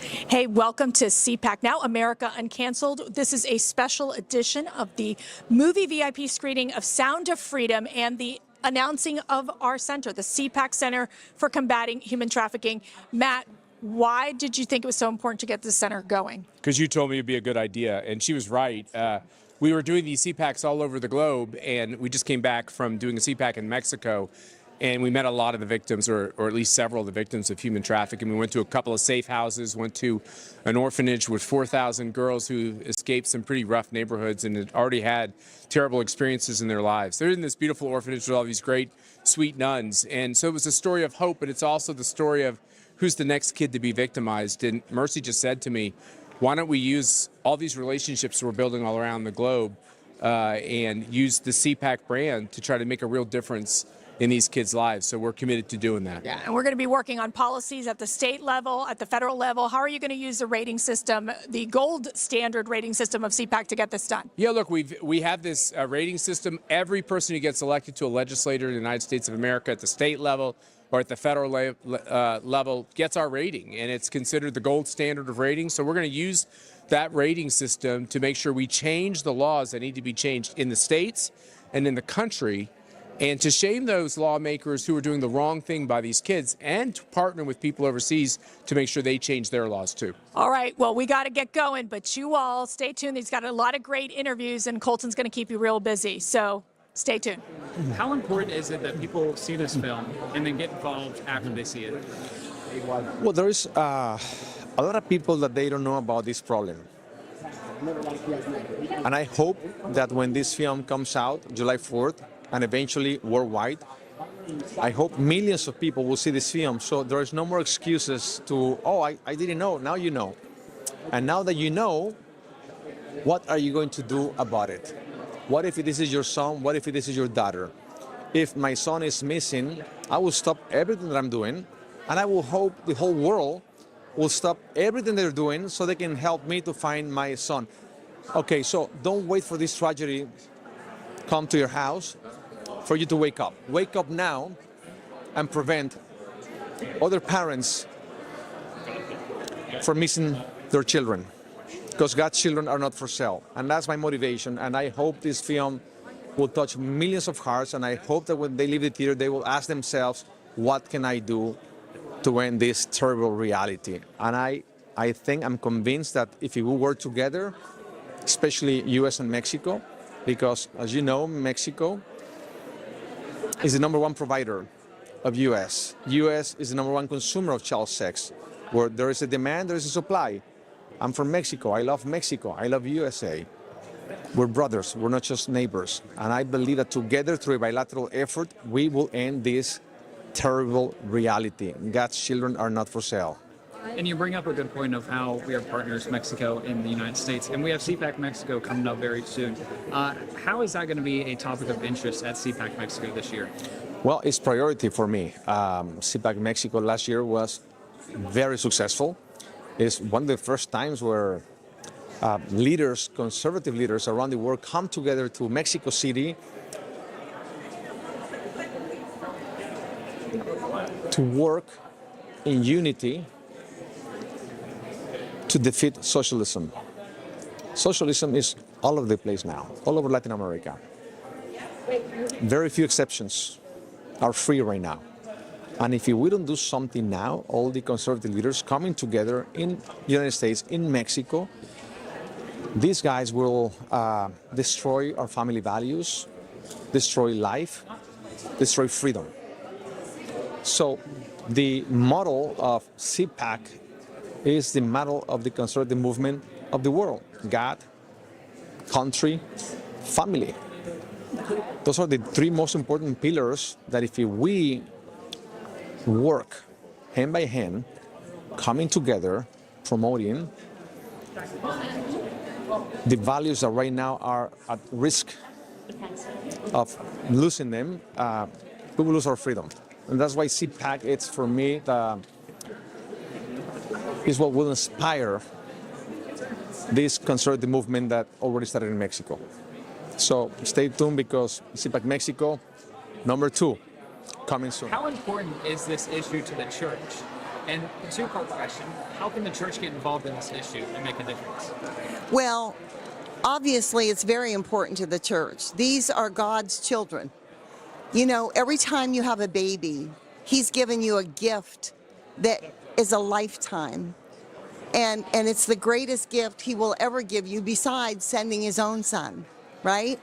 Hey, welcome to CPAC Now, America Uncanceled. This is a special edition of the movie VIP screening of Sound of Freedom and the announcing of our center, the CPAC Center for Combating Human Trafficking. Matt, why did you think it was so important to get this center going? Because you told me it'd be a good idea, and she was right. We were doing these CPACs all over the globe, and we just came back from doing a CPAC in Mexico, and we met a lot of the victims, or at least several of the victims of human trafficking. We went to a couple of safe houses, went to an orphanage with 4,000 girls who escaped some pretty rough neighborhoods and had already had terrible experiences in their lives. They're in this beautiful orphanage with all these great, sweet nuns, and so it was a story of hope, but it's also the story of who's the next kid to be victimized. And Mercy just said to me, why don't we use all these relationships we're building all around the globe and use the CPAC brand to try to make a real difference in these kids' lives. So we're committed to doing that. Yeah, and we're going to be working on policies at the state level, at the federal level. How are you going to use the rating system, the gold standard rating system of CPAC to get this done? Yeah, look, we have this rating system. Every person who gets elected to a legislator in the United States of America at the state level or at the federal level gets our rating, and it's considered the gold standard of rating. So we're going to use that rating system to make sure we change the laws that need to be changed in the states and in the country, and to shame those lawmakers who are doing the wrong thing by these kids, and to partner with people overseas to make sure they change their laws too. All right, well, we got to get going, but you all stay tuned. He's got a lot of great interviews, and Colton's going to keep you real busy, so stay tuned. How important is it that people see this film and then get involved after they see it? Well, there is a lot of people that they don't know about this problem. And I hope that when this film comes out, July 4th, and eventually worldwide, I hope millions of people will see this film, so there is no more excuses to, oh, I didn't know, now you know. And now that you know, what are you going to do about it? What if this is your son? What if this is your daughter? If my son is missing, I will stop everything that I'm doing, and I will hope the whole world will stop everything they're doing so they can help me to find my son. Okay, so don't wait for this tragedy come to your house for you to wake up. Wake up now and prevent other parents from missing their children, because God's children are not for sale. And that's my motivation, and I hope this film will touch millions of hearts, and I hope that when they leave the theater, they will ask themselves, what can I do to end this terrible reality? And I think, I'm convinced that if we work together, especially US and Mexico, because as you know, Mexico is the #1 provider of US. US is the #1 consumer of child sex. Where there is a demand, there is a supply. I'm from Mexico. I love Mexico. I love USA. We're brothers. We're not just neighbors. And I believe that together, through a bilateral effort, we will end this terrible reality. God's children are not for sale. And you bring up a good point of how we are partners, Mexico and the United States, and we have CPAC Mexico coming up very soon. How is that going to be a topic of interest at CPAC Mexico this year? Well, it's priority for me. CPAC Mexico last year was very successful. It's one of the first times where leaders, conservative leaders around the world come together to Mexico City to work in unity to defeat socialism. Socialism is all over the place now, all over Latin America. Very few exceptions are free right now. And if we don't do something now, all the conservative leaders coming together in the United States, in Mexico, these guys will destroy our family values, destroy life, destroy freedom. So the model of CPAC is the model of the conservative movement of the world. God, country, family. Those are the three most important pillars that if we work hand by hand, coming together, promoting the values that right now are at risk of losing them, we will lose our freedom. And that's why CPAC, it's for me, is what will inspire this conservative movement that already started in Mexico. So stay tuned, because CPAC Mexico, #2, coming soon. How important is this issue to the church? And the two-part question, how can the church get involved in this issue and make a difference? Well, obviously, it's very important to the church. These are God's children. You know, every time you have a baby, He's given you a gift that is a lifetime. And it's the greatest gift He will ever give you besides sending His own Son, right?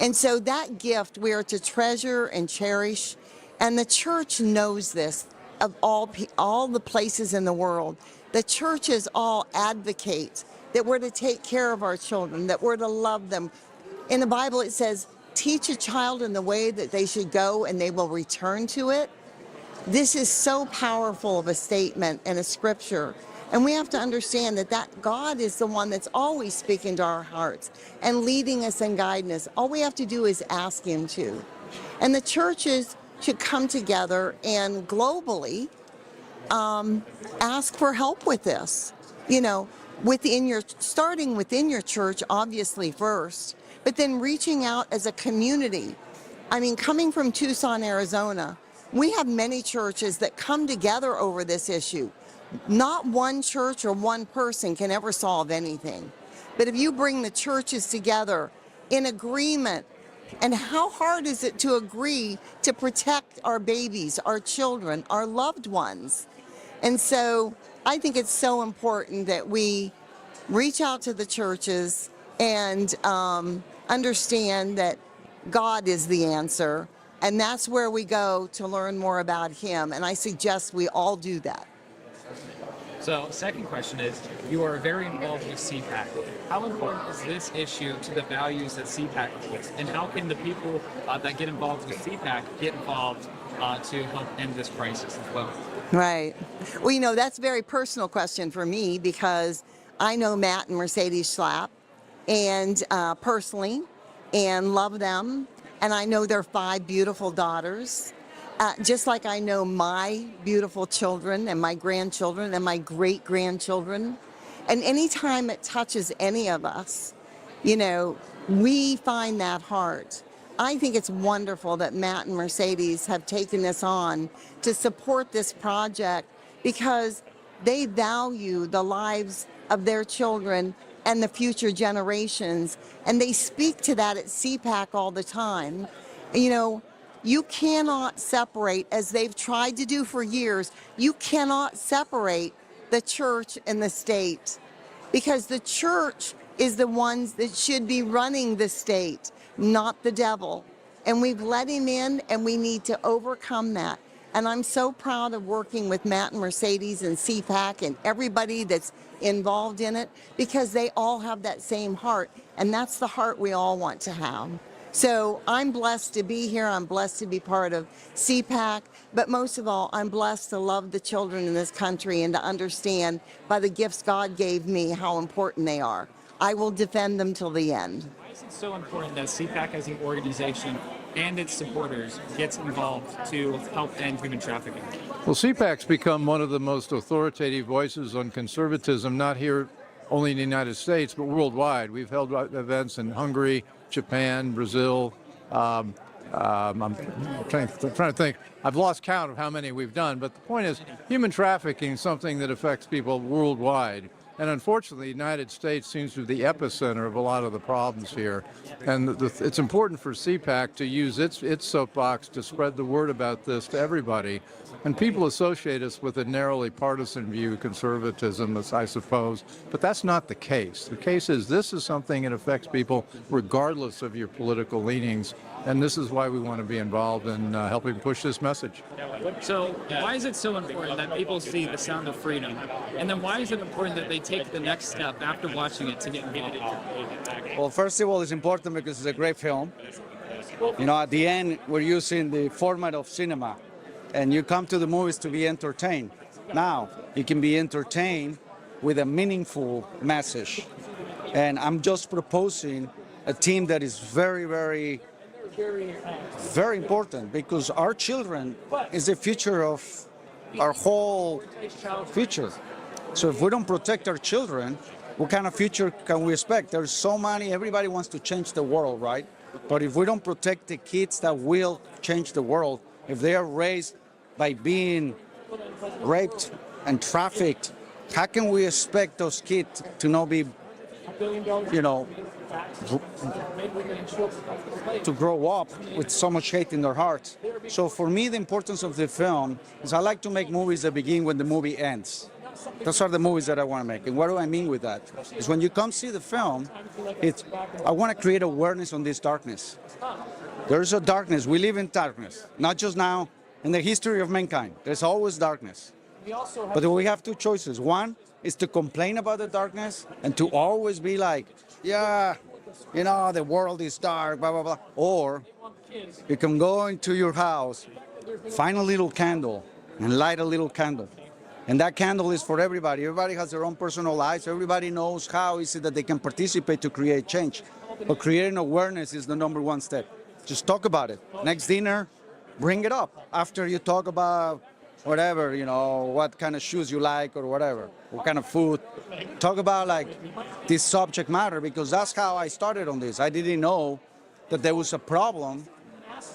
And so that gift we are to treasure and cherish. And the church knows this of all the places in the world. The churches all advocate that we're to take care of our children, that we're to love them. In the Bible, it says, teach a child in the way that they should go and they will return to it. This is so powerful of a statement and a scripture. And we have to understand that God is the one that's always speaking to our hearts and leading us and guiding us. All we have to do is ask Him to. And the churches should come together and globally ask for help with this. You know, starting within your church, obviously first, but then reaching out as a community. I mean, coming from Tucson, Arizona, we have many churches that come together over this issue. Not one church or one person can ever solve anything. But if you bring the churches together in agreement, and how hard is it to agree to protect our babies, our children, our loved ones? And so I think it's so important that we reach out to the churches and understand that God is the answer. And that's where we go to learn more about Him. And I suggest we all do that. So, second question is, you are very involved with CPAC. How important is this issue to the values that CPAC holds? And how can the people that get involved with CPAC get involved to help end this crisis as well? Right. Well, you know, that's a very personal question for me because I know Matt and Mercedes Schlapp and personally and love them. And I know their 5 beautiful daughters. Just like I know my beautiful children and my grandchildren and my great-grandchildren. And anytime it touches any of us, you know, we find that heart. I think it's wonderful that Matt and Mercedes have taken this on to support this project because they value the lives of their children and the future generations. And they speak to that at CPAC all the time. You know, you cannot separate, as they've tried to do for years, you cannot separate the church and the state because the church is the ones that should be running the state, not the devil. And we've let him in and we need to overcome that. And I'm so proud of working with Matt and Mercedes and CPAC and everybody that's involved in it because they all have that same heart. And that's the heart we all want to have. So I'm blessed to be here. I'm blessed to be part of CPAC. But most of all, I'm blessed to love the children in this country and to understand by the gifts God gave me how important they are. I will defend them till the end. Why is it so important that CPAC as an organization and its supporters gets involved to help end human trafficking? Well, CPAC's become one of the most authoritative voices on conservatism, not here only in the United States, but worldwide. We've held events in Hungary, Japan, Brazil. I'm trying to think. I've lost count of how many we've done, but the point is human trafficking is something that affects people worldwide. And unfortunately, the United States seems to be the epicenter of a lot of the problems here. And it's important for CPAC to use its soapbox to spread the word about this to everybody. And people associate us with a narrowly partisan view, conservatism, I suppose. But that's not the case. The case is this is something that affects people regardless of your political leanings. And this is why we want to be involved in helping push this message. So why is it so important that people see The Sound of Freedom? And then why is it important that they take the next step after watching it to get involved? Well, first of all, it's important because it's a great film. You know, at the end, we're using the format of cinema. And you come to the movies to be entertained. Now, you can be entertained with a meaningful message. And I'm just proposing a theme that is very, very important because our children is the future of our whole future. So if we don't protect our children, what kind of future can we expect? There's so many, everybody wants to change the world, right? But if we don't protect the kids that will change the world, if they are raised by being raped and trafficked, how can we expect those kids to not be, you know, to grow up with so much hate in their hearts? So for me, the importance of the film is I like to make movies that begin when the movie ends. Those are the movies that I want to make. And what do I mean with that? Is when you come see the film, I want to create awareness on this darkness. There's a darkness. We live in darkness, not just now, in the history of mankind. There's always darkness. But we have two choices. One is to complain about the darkness and to always be like, yeah, you know, the world is dark, blah, blah, blah. Or you can go into your house, find a little candle, and light a little candle. And that candle is for everybody. Everybody has their own personal lives. Everybody knows how is it that they can participate to create change. But creating awareness is the number one step. Just talk about it. Next dinner, bring it up. After you talk about whatever, you know, what kind of shoes you like or whatever, what kind of food. Talk about like this subject matter, because that's how I started on this. I didn't know that there was a problem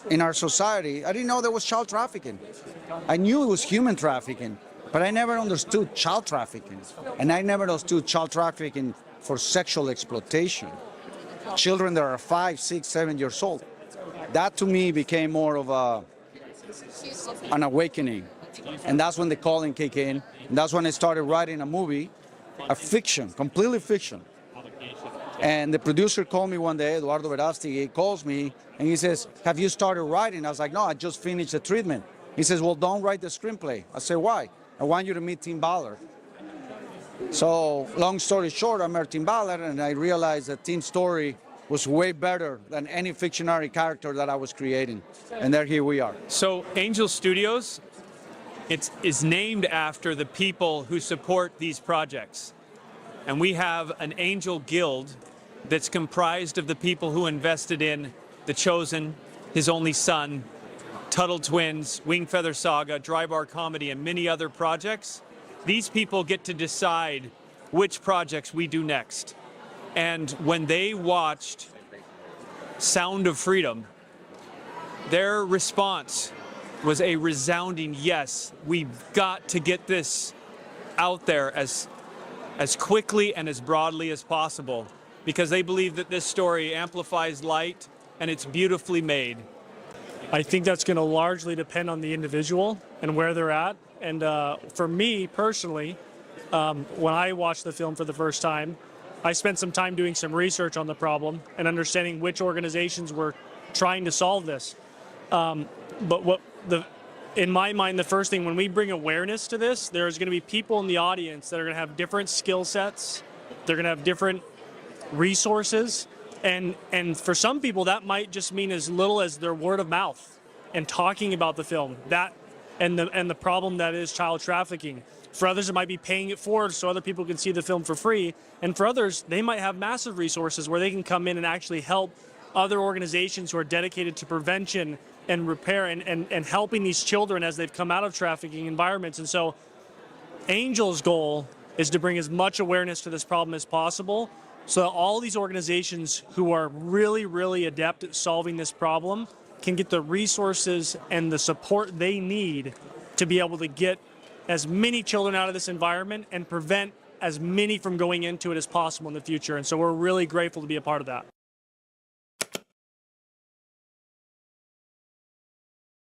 in our society. I didn't know there was child trafficking. I knew it was human trafficking, but I never understood child trafficking. And I never understood child trafficking for sexual exploitation. Children that are 5, 6, 7 years old. That to me became more of an awakening. And that's when the calling kicked in. And that's when I started writing a movie, a fiction, completely fiction. And the producer called me one day, Eduardo Verasti, he calls me and he says, have you started writing? I was like, no, I just finished the treatment. He says, well, don't write the screenplay. I said, why? I want you to meet Tim Ballard. So long story short, I met Tim Ballard and I realized that Tim's story was way better than any fictionary character that I was creating. And here we are. So Angel Studios, is named after the people who support these projects. And we have an Angel Guild that's comprised of the people who invested in The Chosen, His Only Son, Tuttle Twins, Wing Feather Saga, Dry Bar Comedy, and many other projects. These people get to decide which projects we do next. And when they watched Sound of Freedom, their response was a resounding yes. We've got to get this out there as quickly and as broadly as possible, because they believe that this story amplifies light and it's beautifully made. I think that's going to largely depend on the individual and where they're at. And for me personally, when I watched the film for the first time, I spent some time doing some research on the problem and understanding which organizations were trying to solve this. But in my mind, the first thing, when we bring awareness to this, there's going to be people in the audience that are going to have different skill sets. They're going to have different resources. And for some people, that might just mean as little as their word of mouth and talking about the film, that and the problem that is child trafficking. For others, it might be paying it forward so other people can see the film for free. And for others, they might have massive resources where they can come in and actually help other organizations who are dedicated to prevention and repair and helping these children as they've come out of trafficking environments. And so Angel's goal is to bring as much awareness to this problem as possible so that all these organizations who are really, really adept at solving this problem can get the resources and the support they need to be able to get as many children out of this environment and prevent as many from going into it as possible in the future. And so we're really grateful to be a part of that.